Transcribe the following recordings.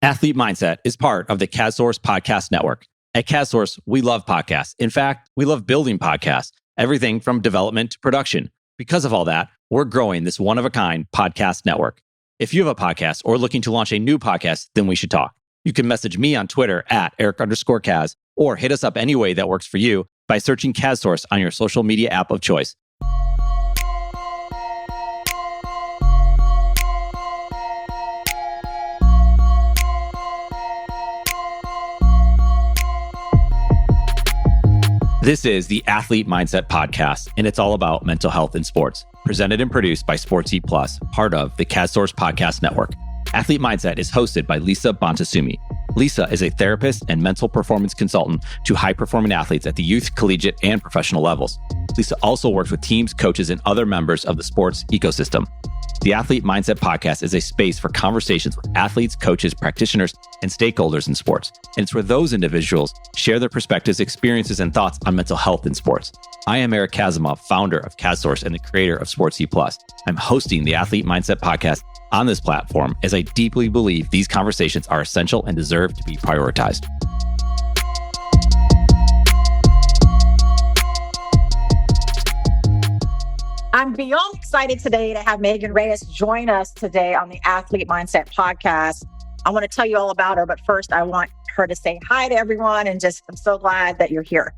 Athlete Mindset is part of the CASSource Podcast Network. At CASSource, we love podcasts. In fact, we love building podcasts, everything from development to production. Because of all that, we're growing this one-of-a-kind podcast network. If you have a podcast or looking to launch a new podcast, then we should talk. You can message me on Twitter at Eric_Kaz, or hit us up any way that works for you by searching CASSource on your social media app of choice. This is the Athlete Mindset Podcast, and it's all about mental health in sports. Presented and produced by Sports Eat Plus, part of the CASSource Podcast Network. Athlete Mindset is hosted by Bonta Sumii. Lisa is a therapist and mental performance consultant to high-performing athletes at the youth, collegiate, and professional levels. Lisa also works with teams, coaches, and other members of the sports ecosystem. The Athlete Mindset Podcast is a space for conversations with athletes, coaches, practitioners, and stakeholders in sports. And it's where those individuals share their perspectives, experiences, and thoughts on mental health in sports. I am Eric Kazimov, founder of CASSource and the creator of Sports E+. I'm hosting the Athlete Mindset Podcast on this platform as I deeply believe these conversations are essential and deserve to be prioritized. I'm beyond excited today to have Megan Reyes join us today on the Athlete Mindset Podcast. I want to tell you all about her, but first I want her to say hi to everyone and I'm so glad that you're here.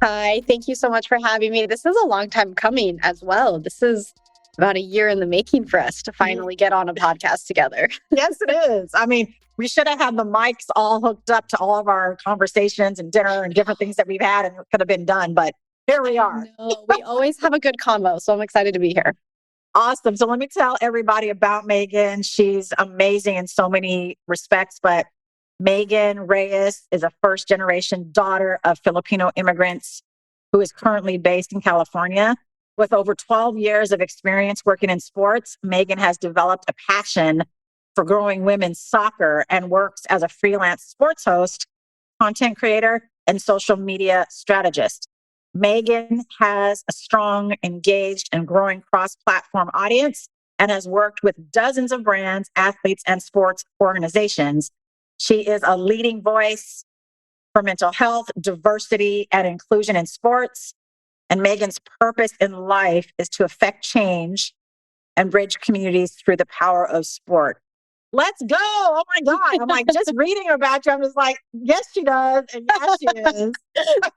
Hi, thank you so much for having me. This is a long time coming as well. This is about a year in the making for us to finally get on a podcast together. Yes, it is. I mean, we should have had the mics all hooked up to all of our conversations and dinner and different things that we've had, and it could have been done, but here we are. No, we always have a good convo, so I'm excited to be here. Awesome. So let me tell everybody about Megan. She's amazing in so many respects, but Megan Reyes is a first-generation daughter of Filipino immigrants who is currently based in California. With over 12 years of experience working in sports, Megan has developed a passion for growing women's soccer and works as a freelance sports host, content creator, and social media strategist. Megan has a strong, engaged, and growing cross-platform audience and has worked with dozens of brands, athletes, and sports organizations. She is a leading voice for mental health, diversity, and inclusion in sports. And Megan's purpose in life is to affect change and bridge communities through the power of sport. Let's go. Oh my God. I'm like, just reading about you, I'm just like, yes, she does. And yes, she is.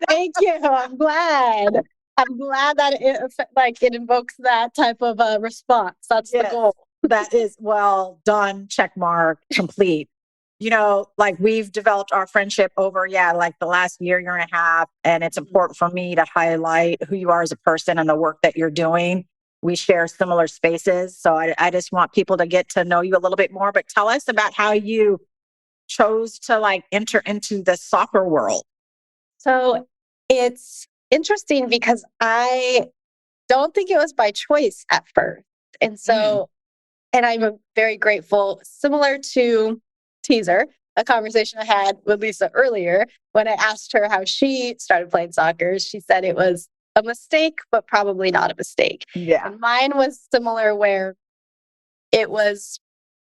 Thank you. I'm glad. I'm glad that it invokes that type of response. That's the goal. That is well done. Check mark, complete. You know, like we've developed our friendship over, the last year and a half. And it's important for me to highlight who you are as a person and the work that you're doing. We share similar spaces. So I just want people to get to know you a little bit more, but tell us about how you chose to enter into the soccer world. So it's interesting because I don't think it was by choice at first. And so, and I'm very grateful, similar to teaser, a conversation I had with Lisa earlier, when I asked her how she started playing soccer, she said it was a mistake, but probably not a mistake. Yeah. And mine was similar, where it was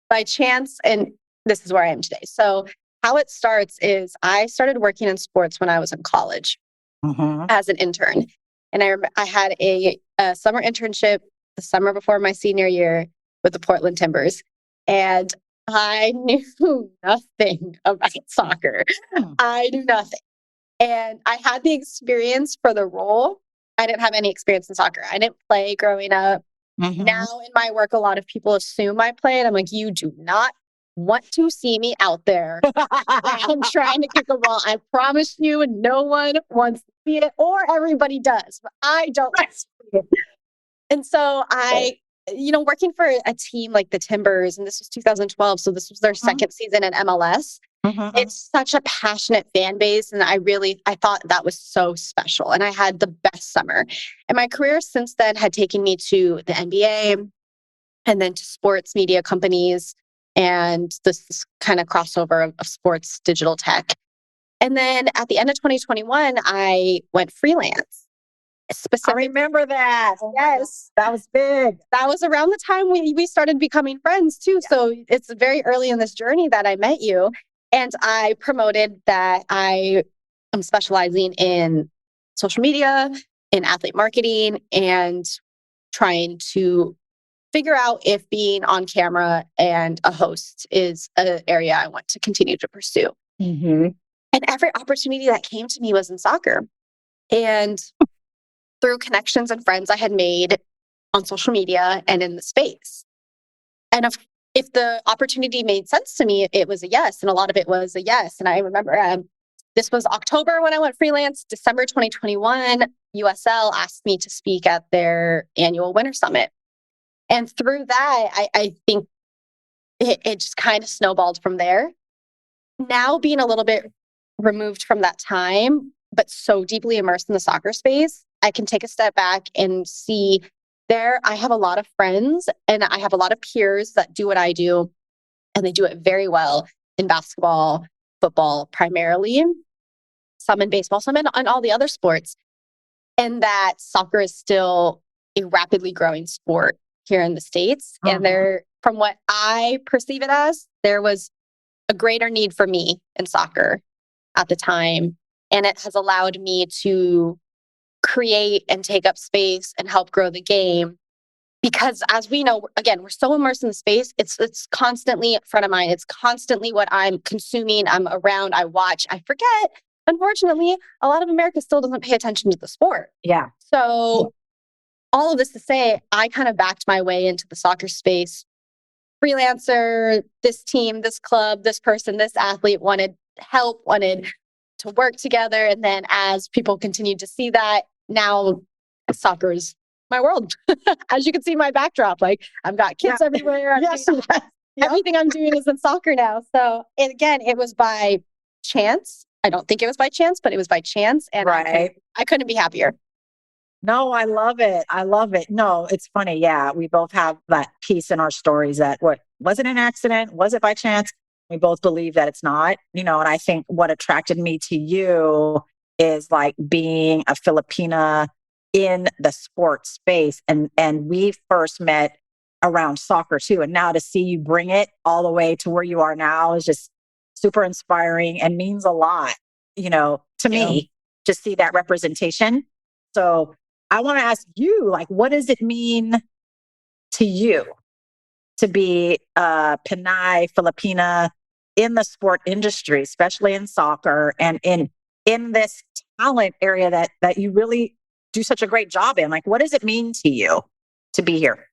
by chance, and this is where I am today. So how it starts is I started working in sports when I was in college as an intern. And I had a summer internship the summer before my senior year with the Portland Timbers. And I knew nothing about soccer. I knew nothing. And I had the experience for the role. I didn't have any experience in soccer. I didn't play growing up. Now in my work, a lot of people assume I played. I'm like, you do not want to see me out there. I'm trying to kick a ball. I promise you, no one wants to see it, or everybody does, but I don't want to see it. And so working for a team like the Timbers, and this was 2012, so this was their second season in MLS. It's such a passionate fan base. And I thought that was so special. And I had the best summer. And my career since then had taken me to the NBA and then to sports media companies and this kind of crossover of sports digital tech. And then at the end of 2021, I went freelance. I Specific. remember that. Oh my Yes. God, that was big. That was around the time we started becoming friends too. Yeah. So it's very early in this journey that I met you. And I promoted that I am specializing in social media, in athlete marketing, and trying to figure out if being on camera and a host is an area I want to continue to pursue. Mm-hmm. And every opportunity that came to me was in soccer. And through connections and friends I had made on social media and in the space. And if the opportunity made sense to me, it was a yes. And a lot of it was a yes. And I remember this was October when I went freelance. December 2021, USL asked me to speak at their annual Winter Summit. And through that, I think it just kind of snowballed from there. Now being a little bit removed from that time, but so deeply immersed in the soccer space, I can take a step back and see there, I have a lot of friends and I have a lot of peers that do what I do, and they do it very well in basketball, football, primarily, some in baseball, some in all the other sports. And that soccer is still a rapidly growing sport here in the States. Uh-huh. And there, from what I perceive it as, there was a greater need for me in soccer at the time. And it has allowed me to create and take up space and help grow the game. Because as we know, again, we're so immersed in the space, it's constantly in front of mind. It's constantly what I'm consuming, I'm around, I watch, I forget. Unfortunately, a lot of America still doesn't pay attention to the sport. Yeah. So all of this to say, I kind of backed my way into the soccer space. Freelancer, this team, this club, this person, this athlete wanted help, wanted to work together. And then as people continued to see that, now soccer is my world. As you can see my backdrop, like I've got kids everywhere. Yes. Everything I'm doing is in soccer now. So again, it was by chance. I don't think it was by chance, but it was by chance. And Right. I couldn't be happier. No, I love it. I love it. No, it's funny. Yeah, we both have that piece in our stories that was it an accident? Was it by chance? We both believe that it's not, and I think what attracted me to you is like being a Filipina in the sports space. And we first met around soccer too. And now to see you bring it all the way to where you are now is just super inspiring and means a lot, to me, to see that representation. So I want to ask you, like, what does it mean to you to be a Pinay Filipina in the sport industry, especially in soccer and in this talent area that you really do such a great job in? Like, what does it mean to you to be here?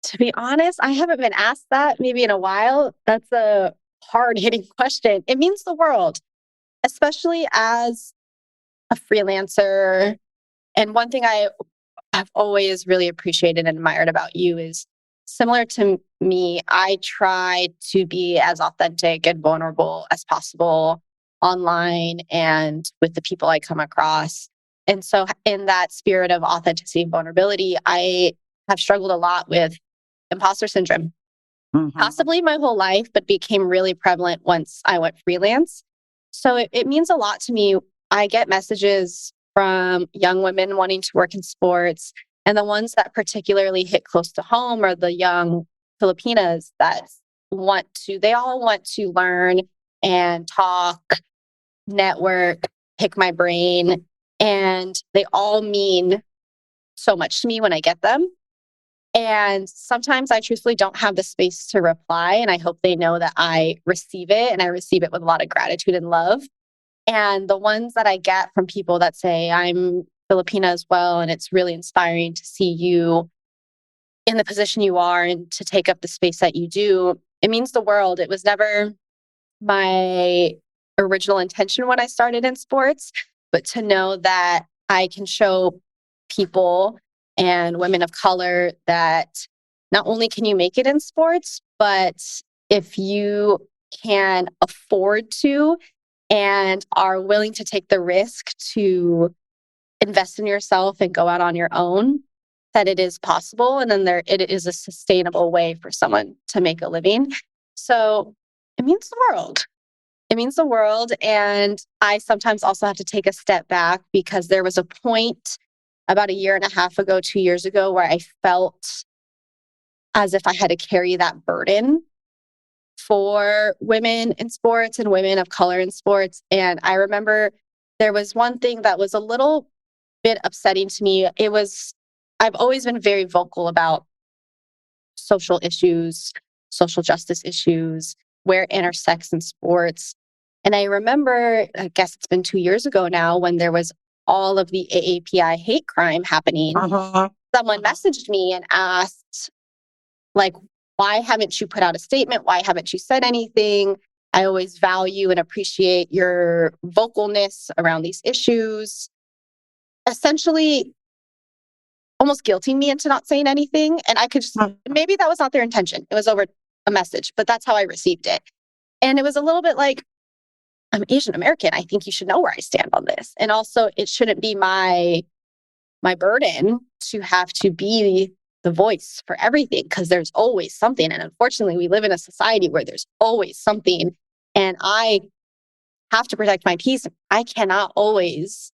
To be honest, I haven't been asked that maybe in a while. That's a hard-hitting question. It means the world, especially as a freelancer. And one thing I've always really appreciated and admired about you is similar to me, I try to be as authentic and vulnerable as possible online and with the people I come across. And so in that spirit of authenticity and vulnerability, I have struggled a lot with imposter syndrome, possibly my whole life, but became really prevalent once I went freelance. So it means a lot to me. I get messages from young women wanting to work in sports, and the ones that particularly hit close to home are the young Filipinas that they all want to learn and talk, network, pick my brain, and they all mean so much to me when I get them. And sometimes I truthfully don't have the space to reply, and I hope they know that I receive it, and I receive it with a lot of gratitude and love. And the ones that I get from people that say, I'm Filipina as well, and it's really inspiring to see you in the position you are and to take up the space that you do, it means the world. It was never my original intention when I started in sports, but to know that I can show people and women of color that not only can you make it in sports, but if you can afford to and are willing to take the risk to invest in yourself and go out on your own, that it is possible. And then it is a sustainable way for someone to make a living. So it means the world. It means the world. And I sometimes also have to take a step back because there was a point about a year and a half ago, 2 years ago, where I felt as if I had to carry that burden for women in sports and women of color in sports. And I remember there was one thing that was a little bit upsetting to me. I've always been very vocal about social issues, social justice issues, where it intersects in sports. And I remember, I guess it's been 2 years ago now, when there was all of the AAPI hate crime happening. Someone messaged me and asked, like, why haven't you put out a statement? Why haven't you said anything? I always value and appreciate your vocalness around these issues. Essentially, almost guilting me into not saying anything. And I could just, maybe that was not their intention. It was over a message, but that's how I received it. And it was a little bit like, I'm Asian American. I think you should know where I stand on this. And also, it shouldn't be my burden to have to be the voice for everything, because there's always something. And unfortunately, we live in a society where there's always something. And I have to protect my peace. I cannot always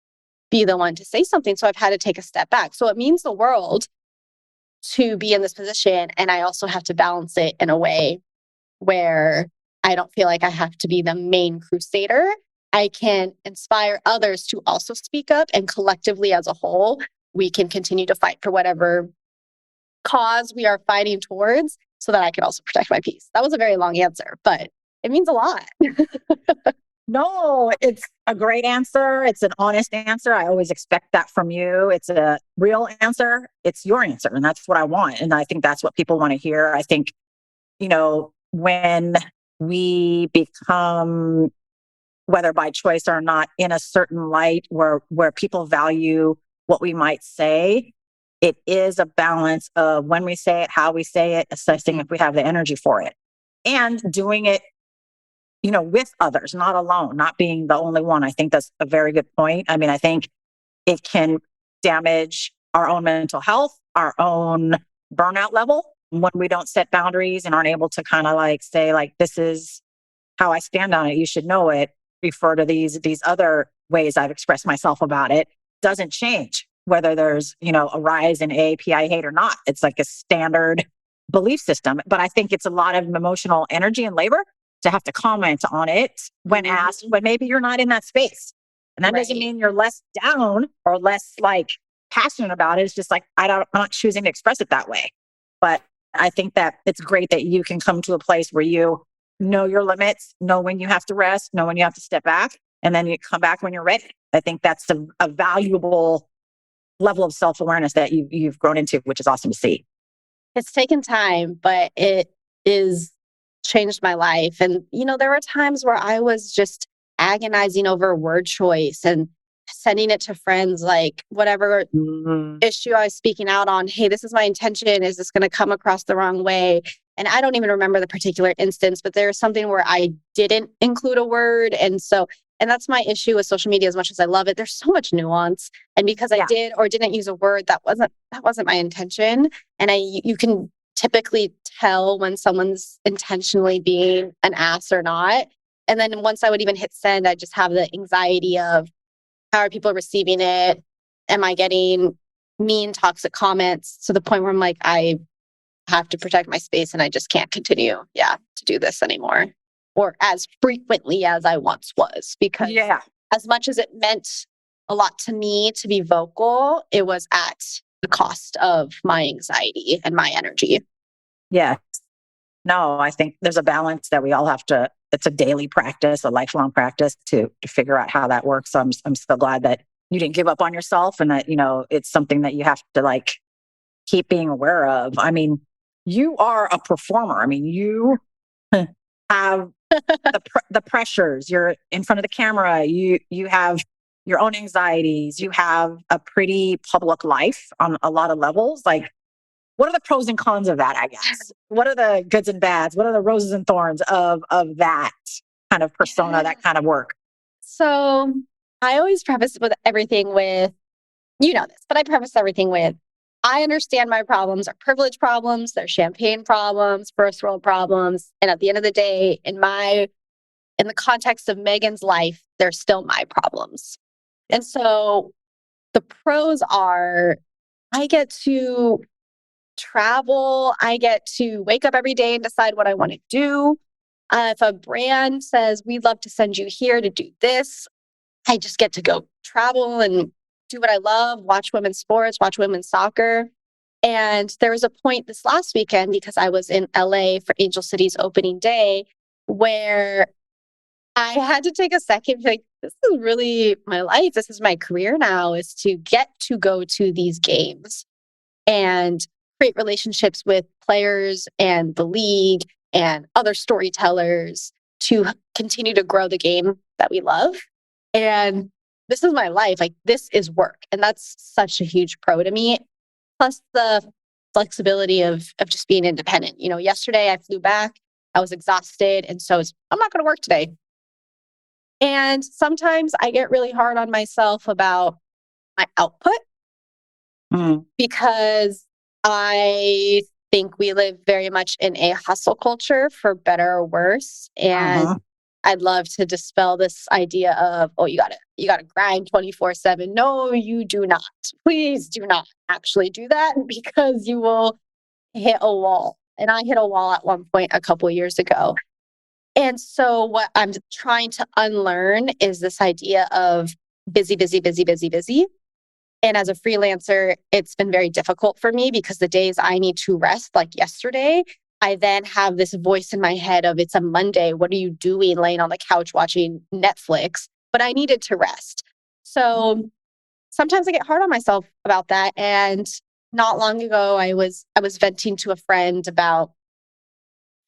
be the one to say something. So I've had to take a step back. So it means the world to be in this position. And I also have to balance it in a way where I don't feel like I have to be the main crusader. I can inspire others to also speak up, and collectively as a whole, we can continue to fight for whatever cause we are fighting towards, so that I can also protect my peace. That was a very long answer, but it means a lot. No, it's a great answer. It's an honest answer. I always expect that from you. It's a real answer. It's your answer. And that's what I want. And I think that's what people want to hear. I think, when we become, whether by choice or not, in a certain light where people value what we might say, it is a balance of when we say it, how we say it, assessing if we have the energy for it, and doing it, with others, not alone, not being the only one. I think that's a very good point. I mean, I think it can damage our own mental health, our own burnout level when we don't set boundaries and aren't able to kind of like say, like, this is how I stand on it. You should know it. Refer to these other ways I've expressed myself about it. Doesn't change whether there's, a rise in AAPI hate or not. It's like a standard belief system. But I think it's a lot of emotional energy and labor to have to comment on it when asked, when maybe you're not in that space. And that doesn't mean you're less down or less like passionate about it. It's just like, I'm not choosing to express it that way. But I think that it's great that you can come to a place where you know your limits, know when you have to rest, know when you have to step back, and then you come back when you're ready. I think that's a valuable level of self-awareness that you've grown into, which is awesome to see. It's taken time, but it is changed my life. And, there were times where I was just agonizing over word choice and sending it to friends, like whatever issue I was speaking out on. Hey, this is my intention. Is this going to come across the wrong way? And I don't even remember the particular instance, but there's something where I didn't include a word. And that's my issue with social media. As much as I love it, there's so much nuance. And because I did or didn't use a word, that wasn't my intention. And you can typically tell when someone's intentionally being an ass or not. And then once I would even hit send, I just have the anxiety of, how are people receiving it? Am I getting mean, toxic comments to the point where I'm like, I have to protect my space and I just can't continue, to do this anymore, or as frequently as I once was. Because as much as it meant a lot to me to be vocal, it was at the cost of my anxiety and my energy. Yeah. No, I think there's a balance that we all have to, it's a daily practice, a lifelong practice to figure out how that works. So I'm so glad that you didn't give up on yourself and that, it's something that you have to like keep being aware of. I mean, you are a performer. I mean, you have the pressures. You're in front of the camera. You have your own anxieties. You have a pretty public life on a lot of levels. Like, what are the pros and cons of that, I guess? What are the goods and bads? What are the roses and thorns of that kind of persona, that kind of work? So I always preface with everything with, this, but I preface everything with, I understand my problems are privilege problems, they're champagne problems, first world problems. And at the end of the day, in the context of Megan's life, they're still my problems. And so the pros are I get to travel. I get to wake up every day and decide what I want to do. If a brand says, we'd love to send you here to do this, I just get to go travel and do what I love, watch women's sports, watch women's soccer. And there was a point this last weekend because I was in LA for Angel City's opening day where I had to take a second to be like, this is really my life. This is my career now, is to get to go to these games and create relationships with players and the league and other storytellers to continue to grow the game that we love. And this is my life. Like, this is work. And that's such a huge pro to me. Plus the flexibility of just being independent. You know, yesterday I flew back, I was exhausted. And so I'm not going to work today. And sometimes I get really hard on myself about my output because I think we live very much in a hustle culture, for better or worse. And I'd love to dispel this idea of, oh, you gotta grind 24/7. No, you do not. Please do not actually do that, because you will hit a wall. And I hit a wall at one point a couple years ago. And so what I'm trying to unlearn is this idea of busy, busy, busy, busy, busy. And as a freelancer, it's been very difficult for me because the days I need to rest, like yesterday, I then have this voice in my head of, it's a Monday. What are you doing laying on the couch watching Netflix? But I needed to rest. So sometimes I get hard on myself about that. And not long ago, I was venting to a friend about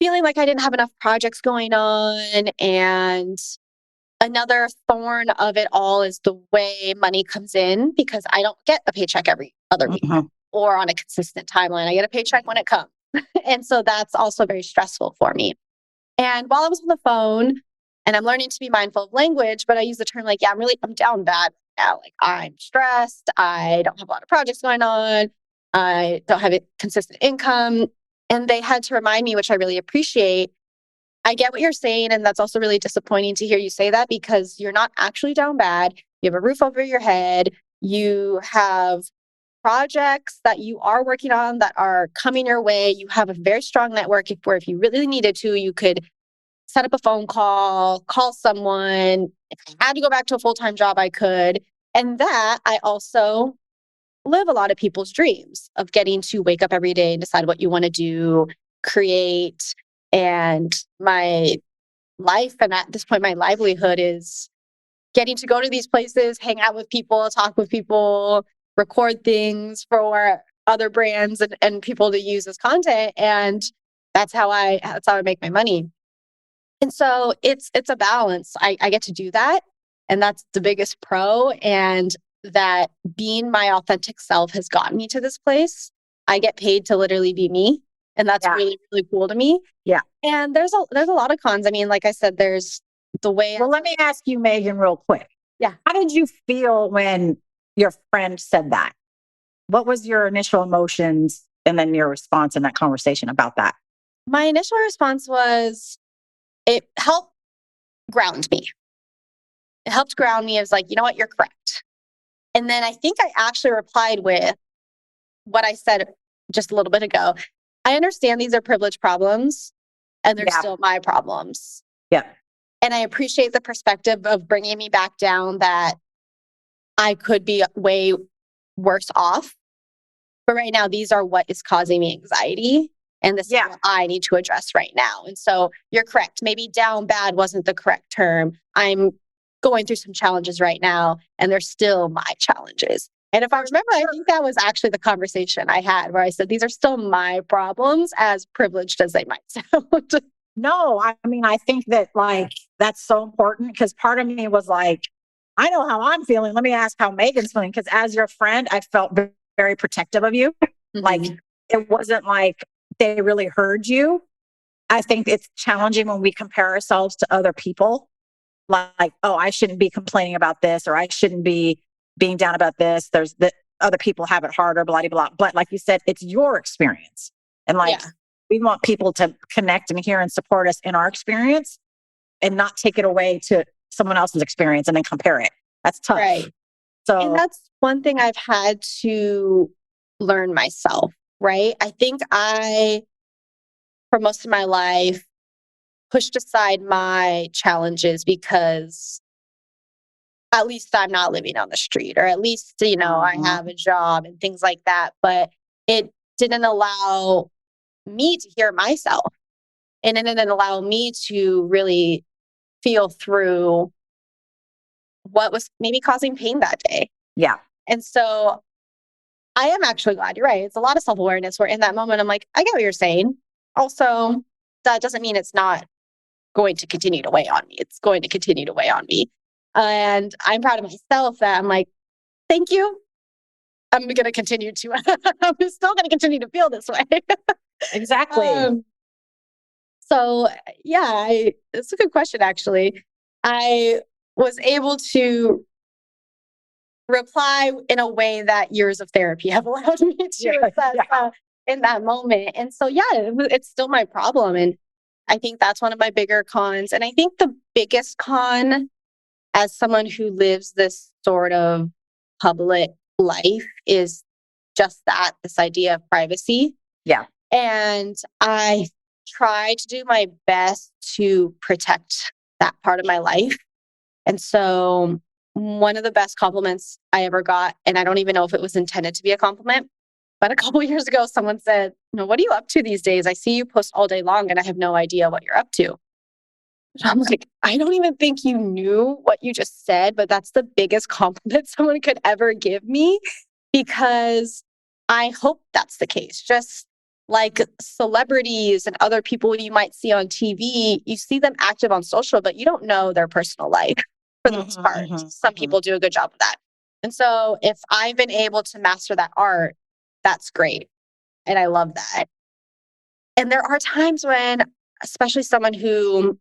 feeling like I didn't have enough projects going on. And another thorn of it all is the way money comes in, because I don't get a paycheck every other week or on a consistent timeline. I get a paycheck when it comes. And so that's also very stressful for me. And while I was on the phone, and I'm learning to be mindful of language, but I use the term like, yeah, I'm down bad now. Like, I'm stressed. I don't have a lot of projects going on. I don't have a consistent income. And they had to remind me, which I really appreciate. I get what you're saying. And that's also really disappointing to hear you say that, because you're not actually down bad. You have a roof over your head. You have projects that you are working on that are coming your way. You have a very strong network where if you really needed to, you could set up a phone call someone. If I had to go back to a full-time job, I could. And that I also live a lot of people's dreams of getting to wake up every day and decide what you want to do, create. And my life, and at this point, my livelihood is getting to go to these places, hang out with people, talk with people, record things for other brands and people to use as content. And that's how I make my money. And so it's a balance. I get to do that. And that's the biggest pro. And that being my authentic self has gotten me to this place. I get paid to literally be me. And that's really, really cool to me. Yeah. And there's a lot of cons. I mean, like I said, there's the way. Well, let me ask you, Megan, real quick. Yeah. How did you feel when your friend said that? What was your initial emotions and then your response in that conversation about that? My initial response was, it helped ground me. It helped ground me. I was like, you know what? You're correct. And then I think I actually replied with what I said just a little bit ago. I understand these are privilege problems and they're still my problems. Yeah. And I appreciate the perspective of bringing me back down, that I could be way worse off. But right now, these are what is causing me anxiety. And this is what I need to address right now. And so you're correct. Maybe down bad wasn't the correct term. I'm going through some challenges right now, and they're still my challenges. And if I remember, I think that was actually the conversation I had where I said, these are still my problems, as privileged as they might sound. No, I mean, I think that that's so important, because part of me was like, I know how I'm feeling. Let me ask how Megan's feeling. Because as your friend, I felt very protective of you. Like, it wasn't like they really heard you. I think it's challenging when we compare ourselves to other people. Like, oh, I shouldn't be complaining about this, or I shouldn't be being down about this. There's the other people have it harder, blah, blah, blah. But like you said, it's your experience. And we want people to connect and hear and support us in our experience and not take it away to someone else's experience and then compare it. That's tough. Right. And that's one thing I've had to learn myself, right? I think for most of my life, pushed aside my challenges because at least I'm not living on the street, or at least, I have a job and things like that. But it didn't allow me to hear myself. And it didn't allow me to really feel through what was maybe causing pain that day. Yeah. And so I am actually glad you're right. It's a lot of self-awareness where in that moment, I'm like, I get what you're saying. Also, that doesn't mean it's not going to continue to weigh on me. It's going to continue to weigh on me. And I'm proud of myself that I'm like, thank you. I'm going to continue to, I'm still going to continue to feel this way. Exactly. So yeah, it's a good question, actually. I was able to reply in a way that years of therapy have allowed me to assess in that moment. And so, yeah, it's still my problem. And I think that's one of my bigger cons. And I think the biggest con as someone who lives this sort of public life is just this idea of privacy. Yeah. And I try to do my best to protect that part of my life. And so one of the best compliments I ever got, and I don't even know if it was intended to be a compliment, but a couple of years ago, someone said, what are you up to these days? I see you post all day long and I have no idea what you're up to. And I'm like, I don't even think you knew what you just said, but that's the biggest compliment someone could ever give me, because I hope that's the case. Just like celebrities and other people you might see on TV, you see them active on social, but you don't know their personal life for the most part. Some people do a good job of that. And so if I've been able to master that art, that's great. And I love that. And there are times when, especially someone who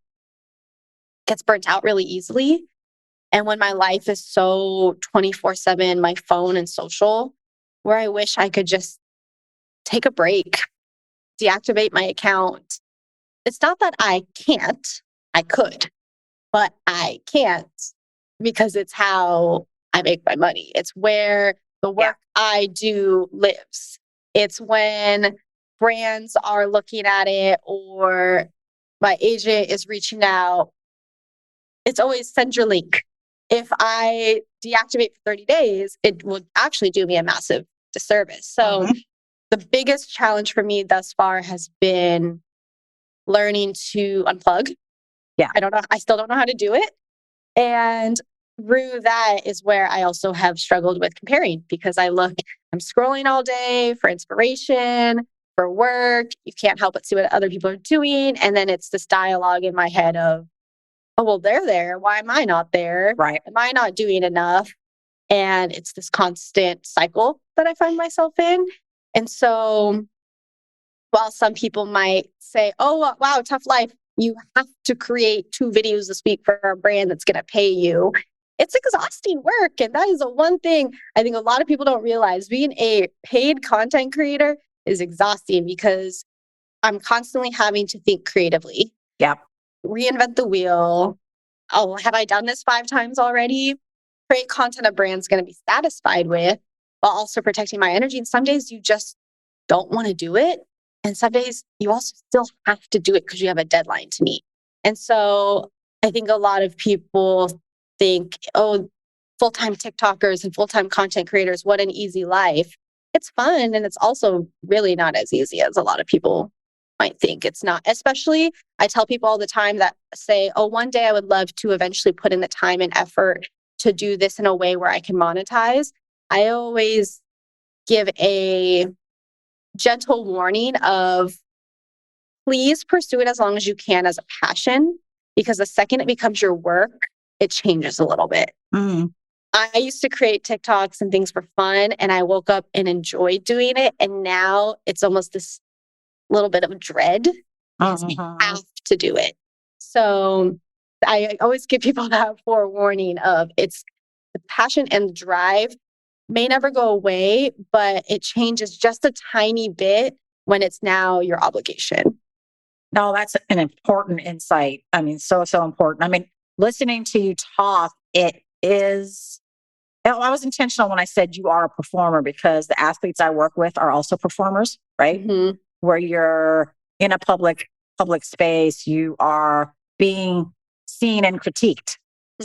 gets burnt out really easily, and when my life is so 24/7, my phone and social, where I wish I could just take a break, deactivate my account. It's not that I can't, I could, but I can't, because it's how I make my money. It's where the work I do lives. It's when brands are looking at it or my agent is reaching out. It's always send your link. If I deactivate for 30 days, it will actually do me a massive disservice. So the biggest challenge for me thus far has been learning to unplug. Yeah. I still don't know how to do it. And through that is where I also have struggled with comparing, because I'm scrolling all day for inspiration, for work. You can't help but see what other people are doing. And then it's this dialogue in my head of, oh, well, they're there. Why am I not there? Right. Am I not doing enough? And it's this constant cycle that I find myself in. And so while some people might say, oh, wow, tough life, you have to create 2 videos this week for a brand that's going to pay you. It's exhausting work. And that is the one thing I think a lot of people don't realize. Being a paid content creator is exhausting, because I'm constantly having to think creatively. Yeah. Reinvent the wheel. Oh, have I done this 5 times already? Create content a brand's going to be satisfied with, while also protecting my energy. And some days you just don't want to do it. And some days you also still have to do it because you have a deadline to meet. And so I think a lot of people think, oh, full-time TikTokers and full-time content creators, what an easy life. It's fun. And it's also really not as easy as a lot of people might think. It's not. Especially, I tell people all the time that say, oh, one day I would love to eventually put in the time and effort to do this in a way where I can monetize. I always give a gentle warning of, please pursue it as long as you can as a passion, because the second it becomes your work, it changes a little bit. I used to create TikToks and things for fun, and I woke up and enjoyed doing it. And now it's almost this little bit of dread, because we have to do it. So I always give people that forewarning of, it's the passion and drive may never go away, but it changes just a tiny bit when it's now your obligation. No, that's an important insight. I mean, so important. I mean, listening to you talk, it is I was intentional when I said you are a performer because the athletes I work with are also performers, right? Mm-hmm. Where you're in a public space, you are being seen and critiqued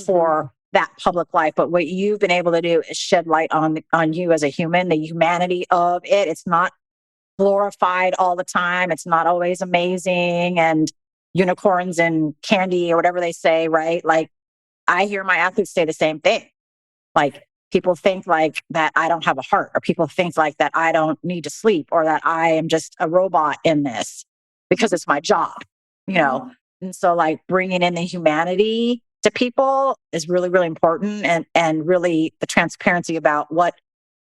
for that public life. But what you've been able to do is shed light on you as a human, the humanity of it. It's not glorified all the time. It's not always amazing and unicorns and candy or whatever they say, right? Like I hear my athletes say the same thing. Like people think like that I don't have a heart, or people think like that I don't need to sleep, or that I am just a robot in this because it's my job, you know? And so like bringing in the humanity to people is really, really important, and really the transparency about what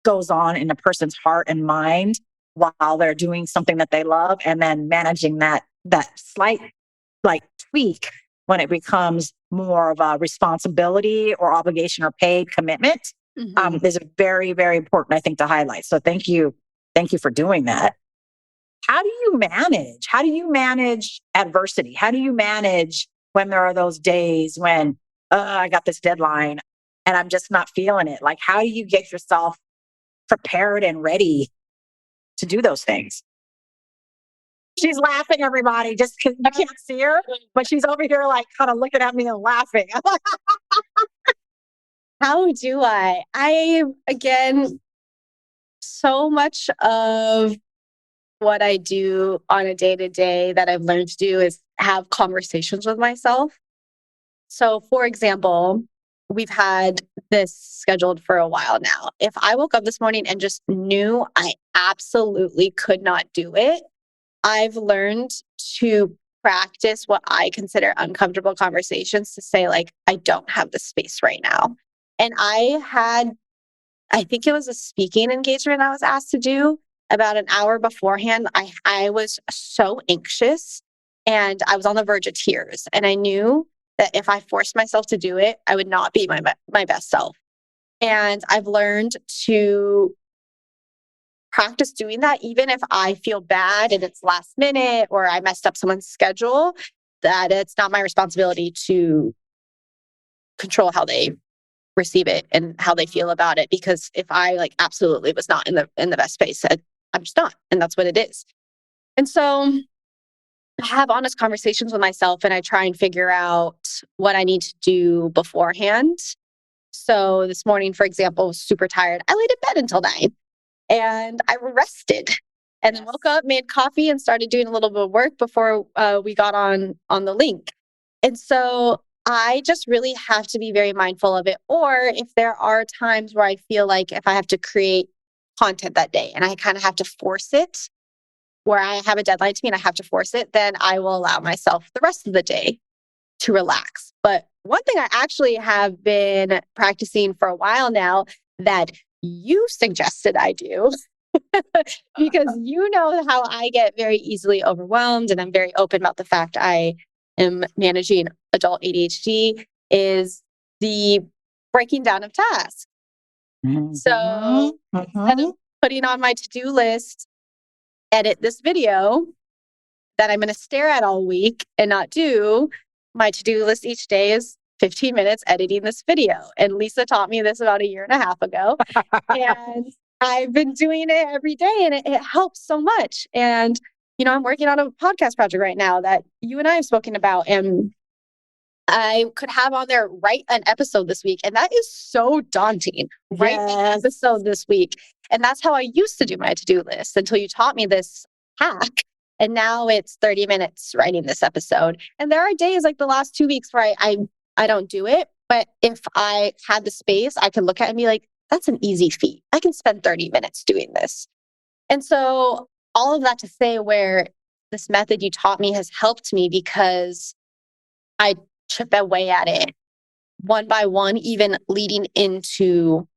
goes on in a person's heart and mind while they're doing something that they love, and then managing that slight like tweak when it becomes more of a responsibility or obligation or paid commitment is very, very important, I think, to highlight. So thank you for doing that. How do you manage? How do you manage adversity? How do you manage when there are those days when I got this deadline and I'm just not feeling it? Like, how do you get yourself prepared and ready to do those things? She's laughing, everybody, just because you can't see her, but she's over here like kind of looking at me and laughing. How do I? Again, so much of what I do on a day to day that I've learned to do is have conversations with myself. So, for example, we've had this scheduled for a while now. If I woke up this morning and just knew I absolutely could not do it, I've learned to practice what I consider uncomfortable conversations to say, like, I don't have the space right now. And I think it was a speaking engagement I was asked to do about an hour beforehand. I was so anxious and I was on the verge of tears. And I knew that if I forced myself to do it, I would not be my best self. And I've learned to practice doing that, even if I feel bad and it's last minute or I messed up someone's schedule, that it's not my responsibility to control how they receive it and how they feel about it. Because if I like absolutely was not in the best space, I'm just not, and that's what it is. And so I have honest conversations with myself, and I try and figure out what I need to do beforehand. So this morning, for example, I was super tired. I laid in bed until 9. And I rested and then woke up, made coffee, and started doing a little bit of work before we got on the link. And so I just really have to be very mindful of it. Or if there are times where I feel like if I have to create content that day and I kind of have to force it, where I have a deadline to me and I have to force it, then I will allow myself the rest of the day to relax. But one thing I actually have been practicing for a while now that you suggested I do, because you know how I get very easily overwhelmed, and I'm very open about the fact I am managing adult ADHD, is the breaking down of tasks. So instead of putting on my to-do list, edit this video that I'm going to stare at all week and not do, my to-do list each day is 15 minutes editing this video. And Lisa taught me this about 1.5 years ago. And I've been doing it every day, and it helps so much. And, I'm working on a podcast project right now that you and I have spoken about, and I could have on there, write an episode this week. And that is so daunting. Write an episode this week. And that's how I used to do my to-do list until you taught me this hack. And now it's 30 minutes writing this episode. And there are days like the last 2 weeks where I don't do it. But if I had the space, I could look at it and be like, that's an easy feat. I can spend 30 minutes doing this. And so all of that to say, where this method you taught me has helped me, because I chip away at it one by one, even leading into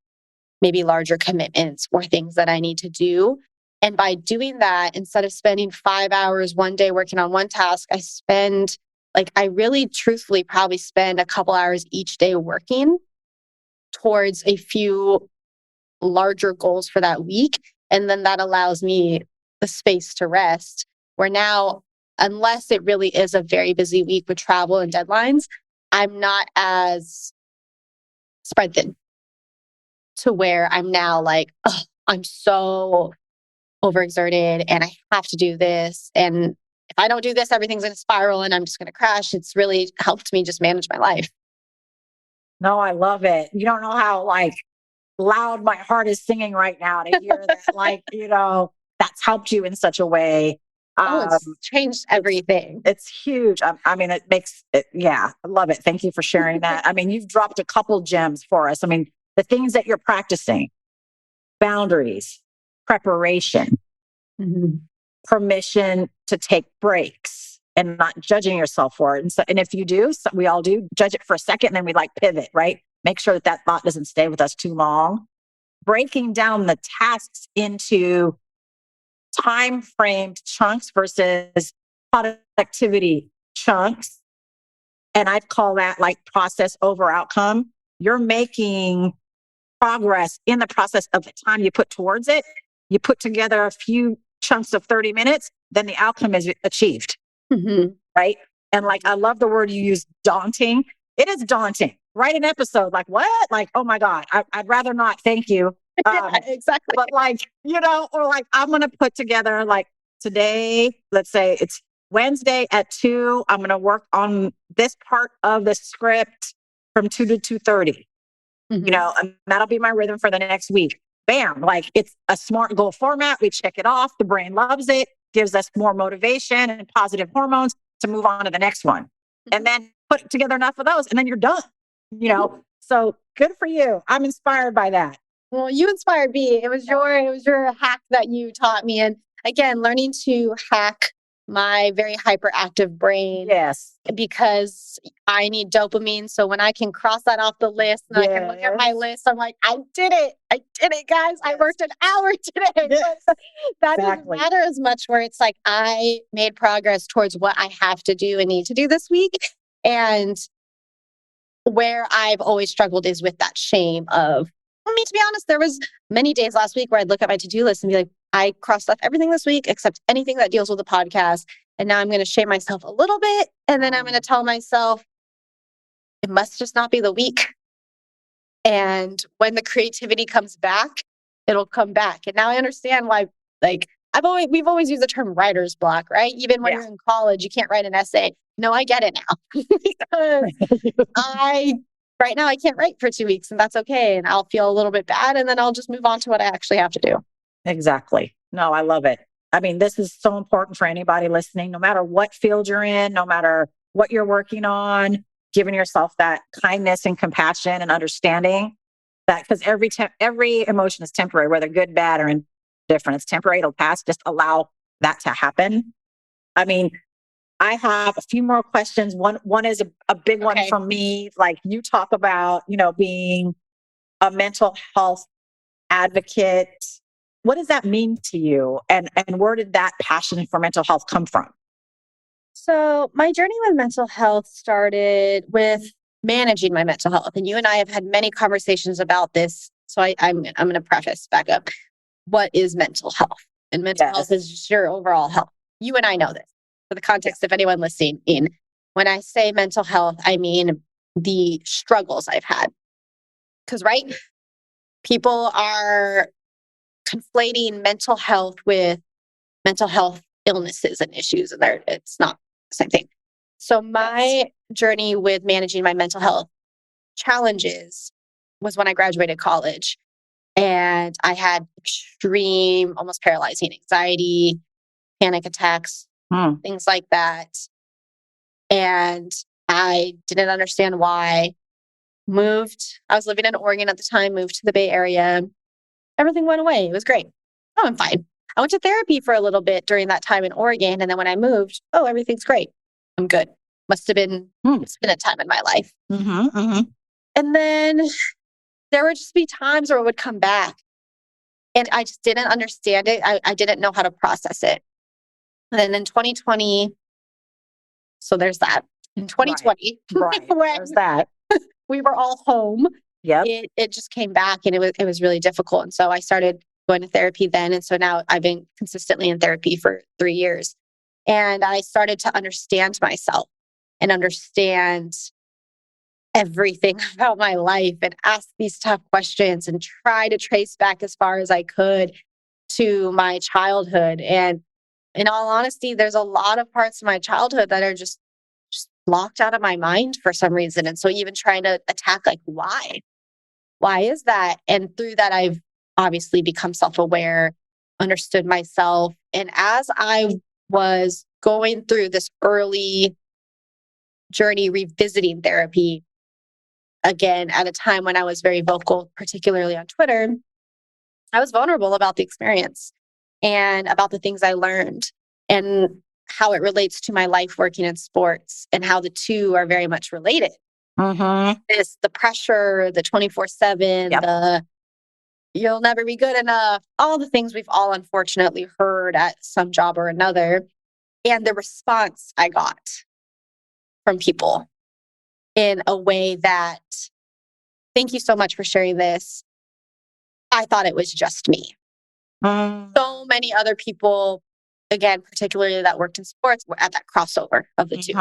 maybe larger commitments or things that I need to do. And by doing that, instead of spending 5 hours one day working on one task, I really truthfully probably spend a couple hours each day working towards a few larger goals for that week. And then that allows me the space to rest, where now, unless it really is a very busy week with travel and deadlines, I'm not as spread thin. to where I'm now like, oh, I'm so overexerted and I have to do this. And if I don't do this, everything's going to spiral and I'm just going to crash. It's really helped me just manage my life. No, I love it. You don't know how like loud my heart is singing right now to hear that, like, that's helped you in such a way. It's changed everything. It's huge. I mean, it makes it, yeah, I love it. Thank you for sharing that. I mean, you've dropped a couple gems for us. I mean, the things that you're practicing, boundaries, preparation, permission to take breaks and not judging yourself for it. And if you do, so we all do, judge it for a second, and then we like pivot, right? Make sure that thought doesn't stay with us too long. Breaking down the tasks into time framed chunks versus productivity chunks. And I'd call that like process over outcome. You're making progress in the process of the time you put towards it. You put together a few chunks of 30 minutes, then the outcome is achieved. Right? And like, I love the word you use, daunting. It is daunting. Write an episode like, what? Like, oh my God, I'd rather not. Thank you. Yeah, exactly. But like, or like, I'm going to put together like today, let's say it's Wednesday at 2, I'm going to work on this part of the script from 2 to 2:30, and that'll be my rhythm for the next week. Bam. Like, it's a SMART goal format. We check it off. The brain loves it, gives us more motivation and positive hormones to move on to the next one. And then put together enough of those and then you're done, So good for you. I'm inspired by that. Well, you inspired me. It was your hack that you taught me. And again, learning to hack my very hyperactive brain. Yes. Because I need dopamine. So when I can cross that off the list and I can look at my list, I'm like, I did it, guys. I worked an hour today. That doesn't matter as much, where it's like, I made progress towards what I have to do and need to do this week. And where I've always struggled is with that shame of, to be honest, there was many days last week where I'd look at my to-do list and be like, I crossed off everything this week except anything that deals with the podcast. And now I'm going to shame myself a little bit. And then I'm going to tell myself, it must just not be the week. And when the creativity comes back, it'll come back. And now I understand why, like, we've always used the term writer's block, right? Even when you're in college, you can't write an essay. No, I get it now. Because right now I can't write for 2 weeks, and that's okay. And I'll feel a little bit bad, and then I'll just move on to what I actually have to do. Exactly. No, I love it. I mean, this is so important for anybody listening, no matter what field you're in, no matter what you're working on, giving yourself that kindness and compassion and understanding that, because every emotion is temporary, whether good, bad, or indifferent. It's temporary. It'll pass. Just allow that to happen. I mean, I have a few more questions. One is a big one for me. Like, you talk about, being a mental health advocate. What does that mean to you? And where did that passion for mental health come from? So my journey with mental health started with managing my mental health. And you and I have had many conversations about this. So I'm going to preface back up. What is mental health? And mental health is just your overall health. You and I know this. For the context of anyone listening in, when I say mental health, I mean the struggles I've had. Because, right, people are conflating mental health with mental health illnesses and issues, and it's not the same thing. So my journey with managing my mental health challenges was when I graduated college, and I had extreme, almost paralyzing anxiety, panic attacks, things like that. And I didn't understand why. I was living in Oregon at the time, moved to the Bay Area. Everything went away. It was great. Oh, I'm fine. I went to therapy for a little bit during that time in Oregon. And then when I moved, everything's great. I'm good. Must have been, it's been a time in my life. And then there would just be times where it would come back and I just didn't understand it. I didn't know how to process it. And then in 2020, so there's that. In 2020, there's that. We were all home. It just came back, and it was really difficult. And so I started going to therapy then. And so now I've been consistently in therapy for 3 years. And I started to understand myself and understand everything about my life and ask these tough questions and try to trace back as far as I could to my childhood. And in all honesty, there's a lot of parts of my childhood that are just blocked out of my mind for some reason. And so even trying to attack, like, why? Why is that? And through that, I've obviously become self-aware, understood myself. And as I was going through this early journey revisiting therapy, again, at a time when I was very vocal, particularly on Twitter, I was vulnerable about the experience and about the things I learned and how it relates to my life working in sports and how the two are very much related. The pressure, the 24/7, Yep. the you'll never be good enough, all the things we've all unfortunately heard at some job or another, and the response I got from people in a way that, thank you so much for sharing this. I thought it was just me. So many other people, again, particularly that worked in sports, were at that crossover of the two.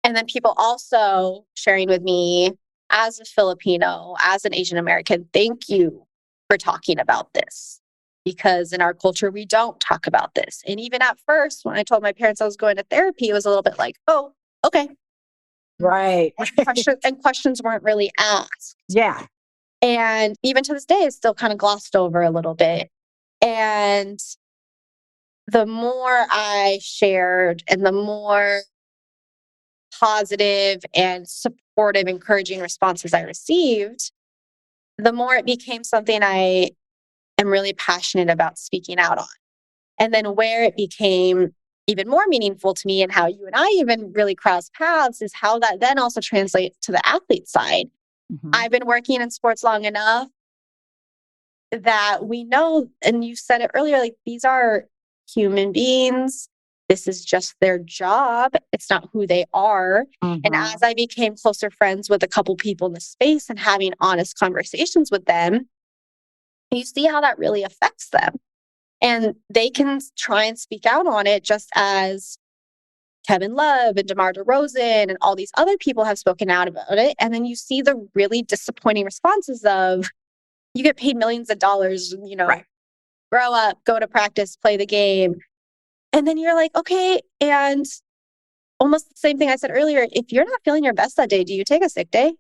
And then people also sharing with me, as a Filipino, as an Asian American, thank you for talking about this. Because in our culture, we don't talk about this. And even at first, when I told my parents I was going to therapy, it was a little bit like, oh, okay. Right. And questions weren't really asked. Yeah. And even to this day, it's still kind of glossed over a little bit. And the more I shared and the more positive and supportive, encouraging responses I received, the more it became something I am really passionate about speaking out on. And then where it became even more meaningful to me and how you and I even really cross paths is how that then also translates to the athlete side. I've been working in sports long enough that we know, and you said it earlier, like, these are human beings. This is just their job. It's not who they are. And as I became closer friends with a couple people in the space and having honest conversations with them, you see how that really affects them. And they can try and speak out on it, just as Kevin Love and DeMar DeRozan and all these other people have spoken out about it. And then you see the really disappointing responses of, you get paid millions of dollars, Right. Grow up, go to practice, play the game. And then you're like, okay. And almost the same thing I said earlier, if you're not feeling your best that day, do you take a sick day?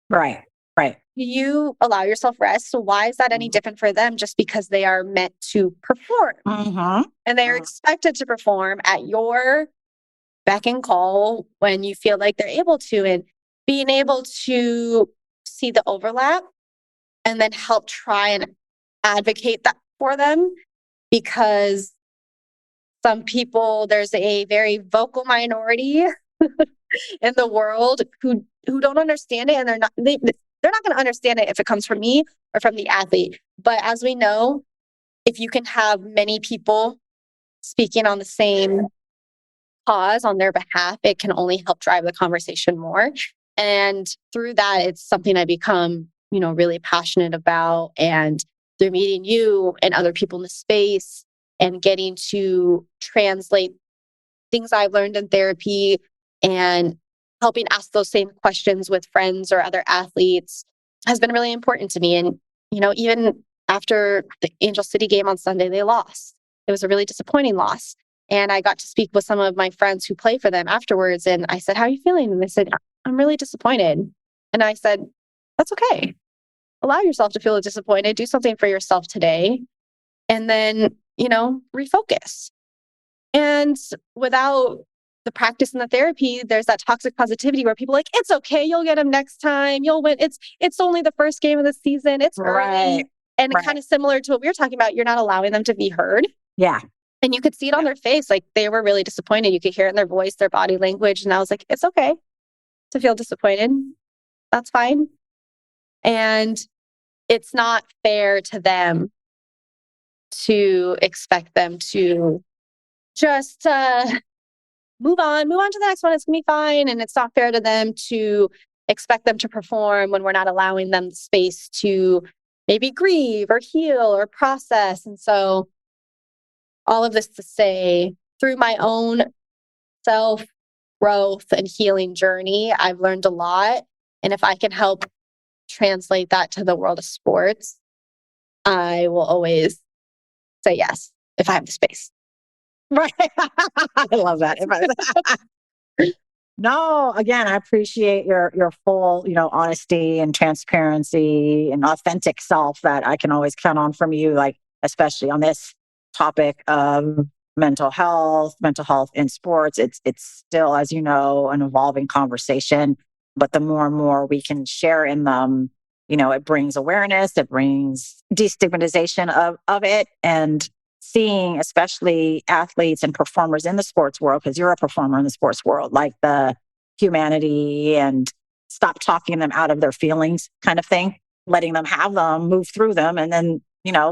Right. Right. Do you allow yourself rest? So why is that any different for them just because they are meant to perform? And they are expected to perform at your beck and call when you feel like they're able to, and being able to see the overlap and then help try and advocate that for them, because some people, there's a very vocal minority in the world who don't understand it, and they're not going to understand it if it comes from me or from the athlete. But as we know, if you can have many people speaking on the same cause on their behalf, it can only help drive the conversation more. And through that, it's something I become, really passionate about. And through meeting you and other people in the space and getting to translate things I've learned in therapy and helping ask those same questions with friends or other athletes has been really important to me. And, even after the Angel City game on Sunday, they lost. It was a really disappointing loss. And I got to speak with some of my friends who play for them afterwards. And I said, how are you feeling? And they said, I'm really disappointed. And I said, that's okay. Allow yourself to feel disappointed. Do something for yourself today. And then, refocus. And without the practice and the therapy, there's that toxic positivity where people are like, it's okay. You'll get them next time. You'll win. It's only the first game of the season. It's early. And kind of similar to what we were talking about, you're not allowing them to be heard. Yeah. And you could see it on their face. Like, they were really disappointed. You could hear it in their voice, their body language. And I was like, it's okay to feel disappointed. That's fine. And it's not fair to them to expect them to just move on to the next one. It's going to be fine. And it's not fair to them to expect them to perform when we're not allowing them the space to maybe grieve or heal or process. And so all of this to say, through my own self growth and healing journey. I've learned a lot. And if I can help translate that to the world of sports, I will always say yes if I have the space. Right. I love that. No, again, I appreciate your full, honesty and transparency and authentic self that I can always count on from you, like especially on this topic of mental health in sports. It's still, as you know, an evolving conversation, but the more and more we can share in them, it brings awareness, it brings destigmatization of it, and seeing especially athletes and performers in the sports world, because you're a performer in the sports world, like the humanity and stop talking them out of their feelings kind of thing, letting them have them, move through them, and then,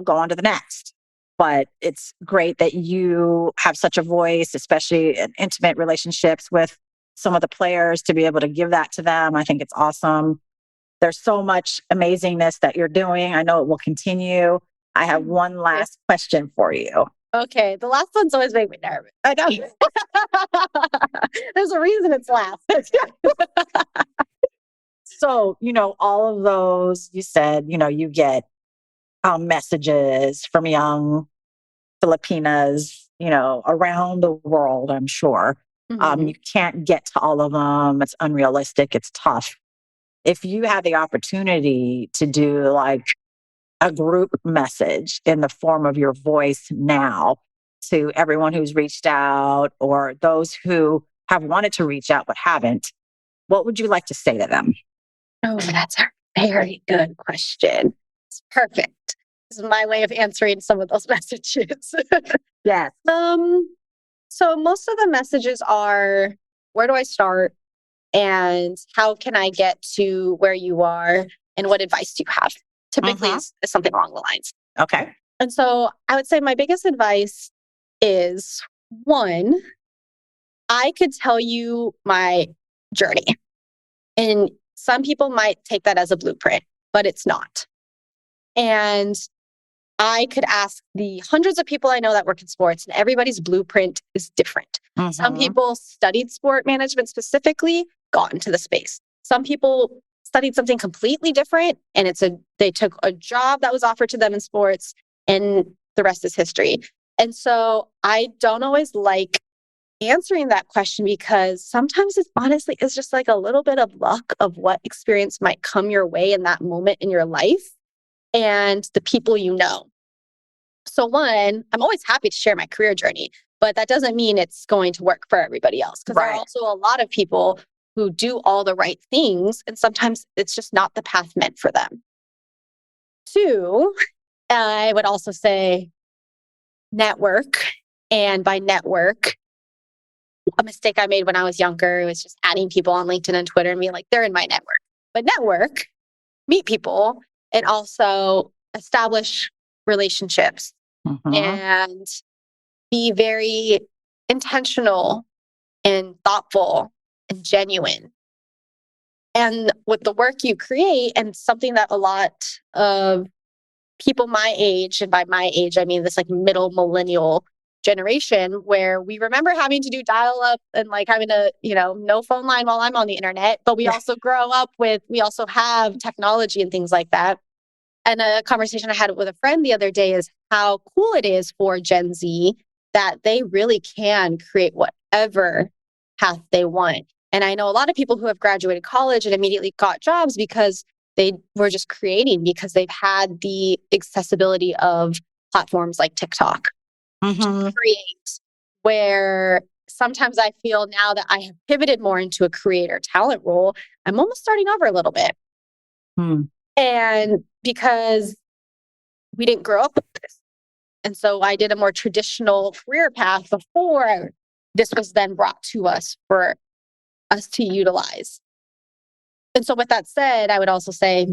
go on to the next. But it's great that you have such a voice, especially in intimate relationships with some of the players, to be able to give that to them. I think it's awesome. There's so much amazingness that you're doing. I know it will continue. I have one last question for you. Okay. The last one's always make me nervous. I know. There's a reason it's last. So, all of those, you said, you get messages from young Filipinas, around the world, I'm sure. You can't get to all of them. It's unrealistic. It's tough. If you had the opportunity to do like a group message in the form of your voice now to everyone who's reached out or those who have wanted to reach out but haven't, what would you like to say to them? Oh, that's a very good question. It's perfect. This is my way of answering some of those messages. Yes. So most of the messages are, where do I start? And how can I get to where you are? And what advice do you have? Typically is something along the lines. Okay. And so I would say my biggest advice is, one, I could tell you my journey. And some people might take that as a blueprint, but it's not. And I could ask the hundreds of people I know that work in sports, and everybody's blueprint is different. Some people studied sport management specifically, got into the space. Some people studied something completely different, and they took a job that was offered to them in sports, and the rest is history. And so I don't always like answering that question, because sometimes it's honestly, it's just like a little bit of luck of what experience might come your way in that moment in your life and the people you know. So one, I'm always happy to share my career journey, but that doesn't mean it's going to work for everybody else, because there are also a lot of people who do all the right things, and sometimes it's just not the path meant for them. Two, I would also say network. And by network, a mistake I made when I was younger was just adding people on LinkedIn and Twitter and being like, they're in my network. But network, meet people, and also establish relationships and be very intentional and thoughtful and genuine. And with the work you create, and something that a lot of people my age, and by my age, I mean this like middle millennial generation, where we remember having to do dial up and like having to, no phone line while I'm on the internet, but we also grow up with, we also have technology and things like that. And a conversation I had with a friend the other day is how cool it is for Gen Z that they really can create whatever path they want. And I know a lot of people who have graduated college and immediately got jobs because they were just creating, because they've had the accessibility of platforms like TikTok to create, where sometimes I feel now that I have pivoted more into a creator talent role, I'm almost starting over a little bit. And because we didn't grow up with this. And so I did a more traditional career path before this was then brought to us for us to utilize. And so with that said, I would also say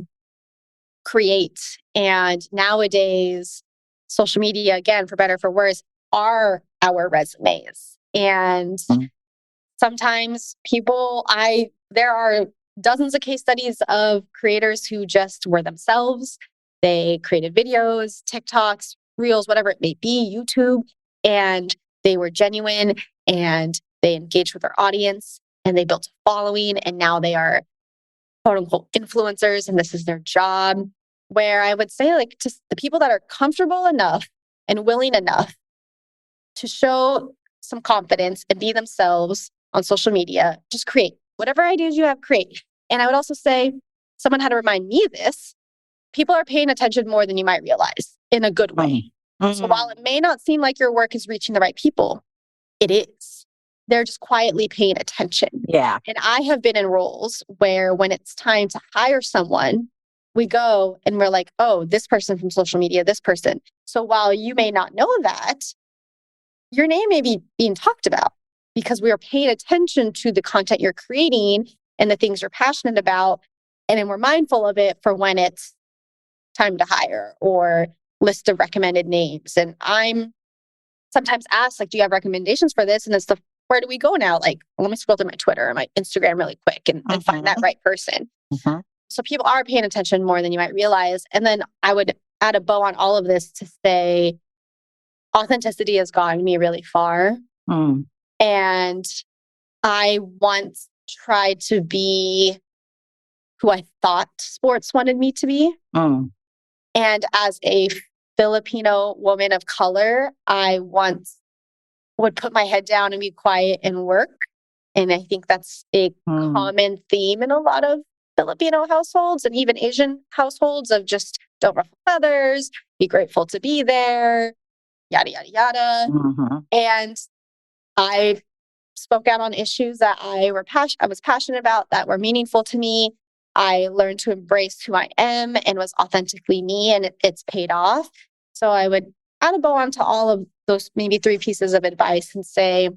create. And nowadays, social media, again, for better or for worse, are our resumes. And sometimes there are dozens of case studies of creators who just were themselves. They created videos, TikToks, Reels, whatever it may be, YouTube, and they were genuine and they engaged with their audience. and they built a following and now they are quote unquote influencers and this is their job. Where I would say like just the people that are comfortable enough and willing enough to show some confidence and be themselves on social media, just create whatever ideas you have, create. And I would also say, someone had to remind me this, people are paying attention more than you might realize in a good way. Mm-hmm. So while it may not seem like your work is reaching the right people, it is. They're just quietly paying attention. Yeah. And I have been in roles where when it's time to hire someone, we go and we're like, oh, this person from social media, this person. So while you may not know that, your name may be being talked about because we are paying attention to the content you're creating and the things you're passionate about. And then we're mindful of it for when it's time to hire or list of recommended names. And I'm sometimes asked, like, do you have recommendations for this? And it's where do we go now? Like, let me scroll through my Twitter and my Instagram really quick and find that right person. Mm-hmm. So people are paying attention more than you might realize. And then I would add a bow on all of this to say, authenticity has gotten me really far. Mm. And I once tried to be who I thought sports wanted me to be. Mm. And as a Filipino woman of color, I once would put my head down and be quiet and work. And I think that's a common theme in a lot of Filipino households and even Asian households of just don't ruffle feathers, be grateful to be there, yada, yada, yada. Mm-hmm. And I spoke out on issues that I was passionate about that were meaningful to me. I learned to embrace who I am and was authentically me, and it's paid off. So I would add a bow onto all of those maybe 3 pieces of advice and say,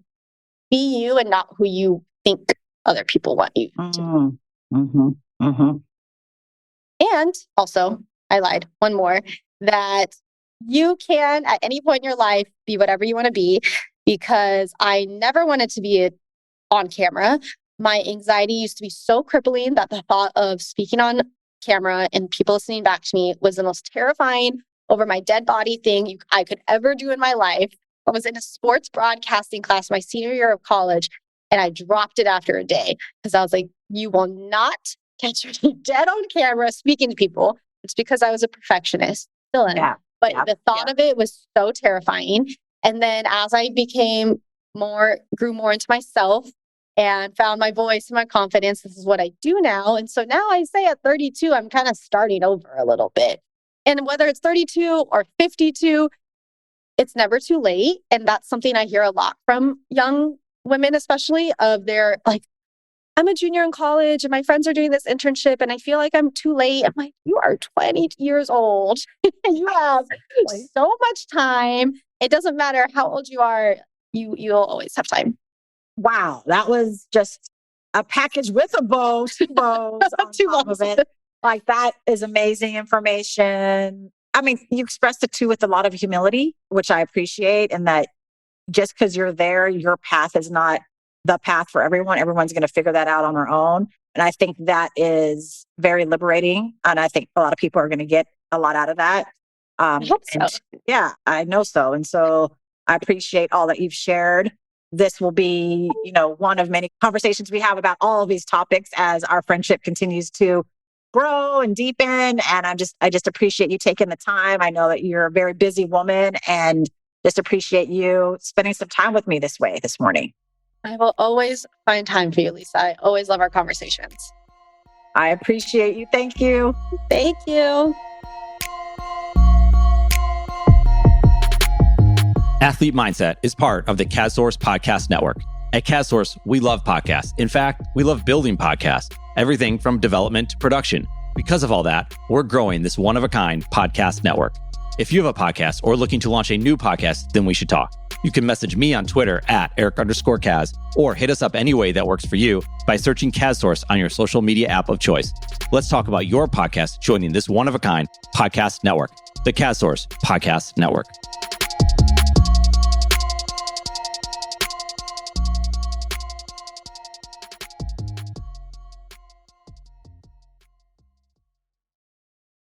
be you and not who you think other people want you to be. Mm-hmm. Mm-hmm. And also, I lied, one more, that you can at any point in your life be whatever you want to be, because I never wanted to be on camera. My anxiety used to be so crippling that the thought of speaking on camera and people listening back to me was the most terrifying over my dead body thing I could ever do in my life. I was in a sports broadcasting class my senior year of college, and I dropped it after a day because I was like, you will not catch me dead on camera speaking to people. It's because I was a perfectionist. Still am. Yeah. But the thought of it was so terrifying. And then as I grew more into myself and found my voice and my confidence, this is what I do now. And so now I say at 32, I'm kind of starting over a little bit. And whether it's 32 or 52, it's never too late. And that's something I hear a lot from young women, especially of their like, I'm a junior in college and my friends are doing this internship and I feel like I'm too late. I'm like, you are 20 years old and you have so much time. It doesn't matter how old you are, you'll always have time. Wow. That was just a package with a bow, 2 bows on top of it. Like, that is amazing information. I mean, you expressed it too with a lot of humility, which I appreciate. And that just because you're there, your path is not the path for everyone. Everyone's going to figure that out on their own. And I think that is very liberating. And I think a lot of people are going to get a lot out of that. I hope so. Yeah, I know so. And so I appreciate all that you've shared. This will be, one of many conversations we have about all of these topics as our friendship continues to grow and deepen. And I just appreciate you taking the time. I know that you're a very busy woman and just appreciate you spending some time with me this morning. I will always find time for you, Lisa. I always love our conversations. I appreciate you. Thank you. Thank you. Athlete Mindset is part of the CASSource Podcast Network. At CASSource, we love podcasts. In fact, we love building podcasts, everything from development to production. Because of all that, we're growing this one-of-a-kind podcast network. If you have a podcast or looking to launch a new podcast, then we should talk. You can message me on Twitter at Eric_Kaz, or hit us up any way that works for you by searching CASSource on your social media app of choice. Let's talk about your podcast joining this one-of-a-kind podcast network, the CASSource Podcast Network.